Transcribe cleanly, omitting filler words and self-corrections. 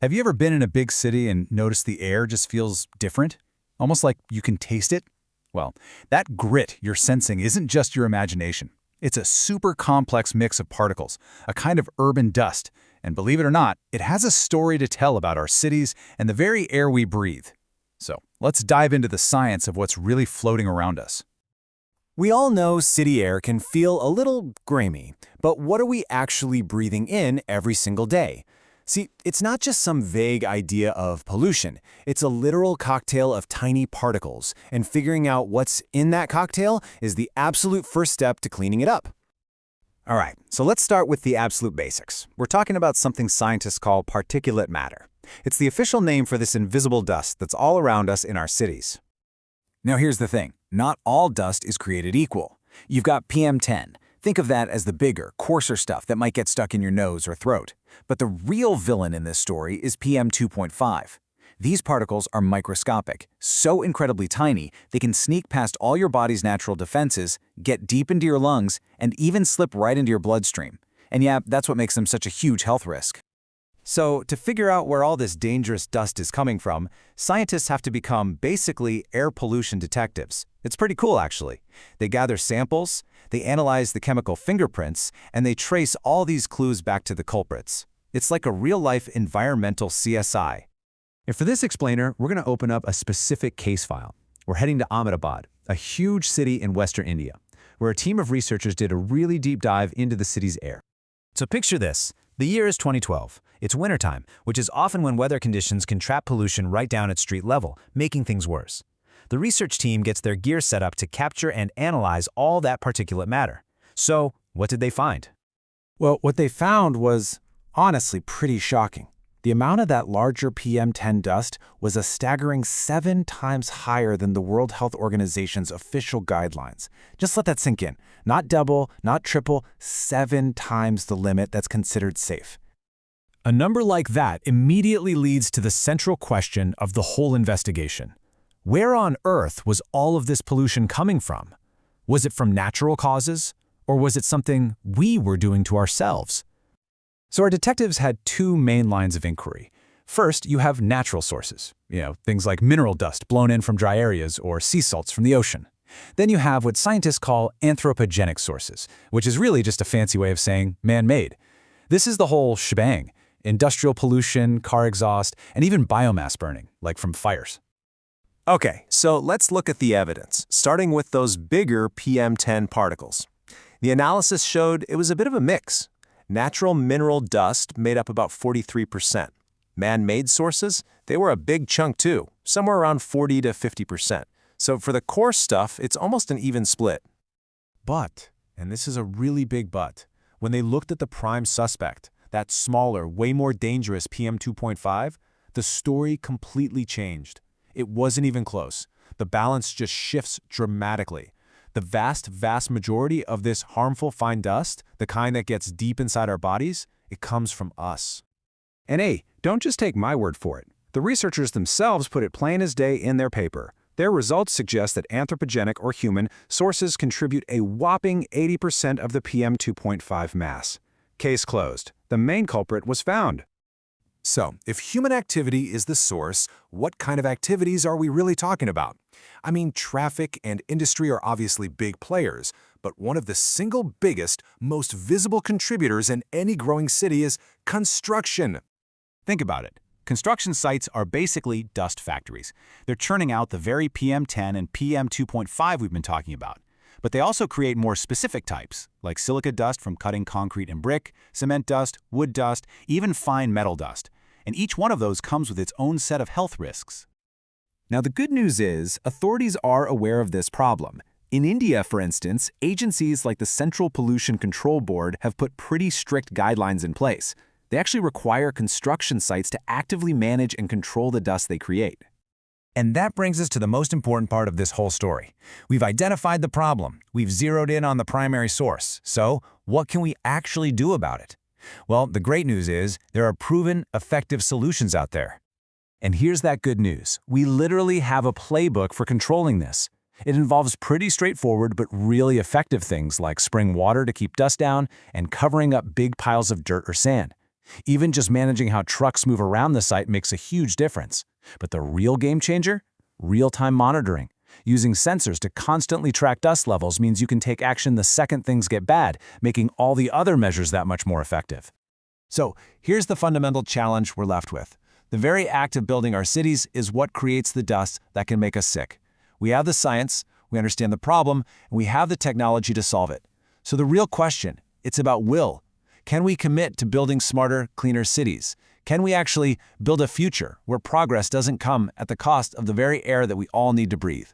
Have you ever been in a big city and noticed the air just feels different? Almost like you can taste it? Well, that grit you're sensing isn't just your imagination. It's a super complex mix of particles, a kind of urban dust. And believe it or not, it has a story to tell about our cities and the very air we breathe. So, let's dive into the science of what's really floating around us. We all know city air can feel a little grimy, but what are we actually breathing in every single day? See, it's not just some vague idea of pollution. It's a literal cocktail of tiny particles, and figuring out what's in that cocktail is the absolute first step to cleaning it up. All right, so let's start with the absolute basics. We're talking about something scientists call particulate matter. It's the official name for this invisible dust that's all around us in our cities. Now here's the thing, not all dust is created equal. You've got PM10. Think of that as the bigger, coarser stuff that might get stuck in your nose or throat. But the real villain in this story is PM 2.5. These particles are microscopic, so incredibly tiny they can sneak past all your body's natural defenses, get deep into your lungs, and even slip right into your bloodstream. And yeah, that's what makes them such a huge health risk. So, to figure out where all this dangerous dust is coming from, scientists have to become basically air pollution detectives. It's pretty cool, actually. They gather samples, they analyze the chemical fingerprints, and they trace all these clues back to the culprits. It's like a real-life environmental CSI. And for this explainer, we're going to open up a specific case file. We're heading to Ahmedabad, a huge city in Western India, where a team of researchers did a really deep dive into the city's air. So picture this. The year is 2012. It's wintertime, which is often when weather conditions can trap pollution right down at street level, making things worse. The research team gets their gear set up to capture and analyze all that particulate matter. So, what did they find? Well, what they found was honestly pretty shocking. The amount of that larger PM10 dust was a staggering 7 times higher than the World Health Organization's official guidelines. Just let that sink in. Not double, not triple, 7 times the limit that's considered safe. A number like that immediately leads to the central question of the whole investigation. Where on earth was all of this pollution coming from? Was it from natural causes, or was it something we were doing to ourselves? So our detectives had two main lines of inquiry. First, you have natural sources, things like mineral dust blown in from dry areas or sea salts from the ocean. Then you have what scientists call anthropogenic sources, which is really just a fancy way of saying man-made. This is the whole shebang: industrial pollution, car exhaust, and even biomass burning, like from fires. Okay, so let's look at the evidence, starting with those bigger PM10 particles. The analysis showed it was a bit of a mix. Natural mineral dust made up about 43%. Man-made sources, they were a big chunk too, somewhere around 40 to 50%. So for the coarse stuff, it's almost an even split. But, and this is a really big but, when they looked at the prime suspect, that smaller, way more dangerous PM 2.5, the story completely changed. It wasn't even close. The balance just shifts dramatically. The vast majority of this harmful fine dust, the kind that gets deep inside our bodies, it comes from us. And hey, don't just take my word for it. The researchers themselves put it plain as day in their paper. Their results suggest that anthropogenic or human sources contribute a whopping 80% of the PM 2.5 mass. Case closed. The main culprit was found. So, if human activity is the source, what kind of activities are we really talking about? I mean, traffic and industry are obviously big players, but one of the single biggest, most visible contributors in any growing city is construction. Think about it. Construction sites are basically dust factories. They're churning out the very PM10 and PM 2.5 we've been talking about. But they also create more specific types, like silica dust from cutting concrete and brick, cement dust, wood dust, even fine metal dust. And each one of those comes with its own set of health risks. Now the good news is, authorities are aware of this problem. In India, for instance, agencies like the Central Pollution Control Board have put pretty strict guidelines in place. They actually require construction sites to actively manage and control the dust they create. And that brings us to the most important part of this whole story. We've identified the problem. We've zeroed in on the primary source. So, what can we actually do about it? Well, the great news is there are proven, effective solutions out there. And here's that good news. We literally have a playbook for controlling this. It involves pretty straightforward but really effective things like spraying water to keep dust down and covering up big piles of dirt or sand. Even just managing how trucks move around the site makes a huge difference. But the real game changer? Real-time monitoring. Using sensors to constantly track dust levels means you can take action the second things get bad, making all the other measures that much more effective. So, here's the fundamental challenge we're left with. The very act of building our cities is what creates the dust that can make us sick. We have the science, we understand the problem, and we have the technology to solve it. So the real question, it's about will. Can we commit to building smarter, cleaner cities? Can we actually build a future where progress doesn't come at the cost of the very air that we all need to breathe?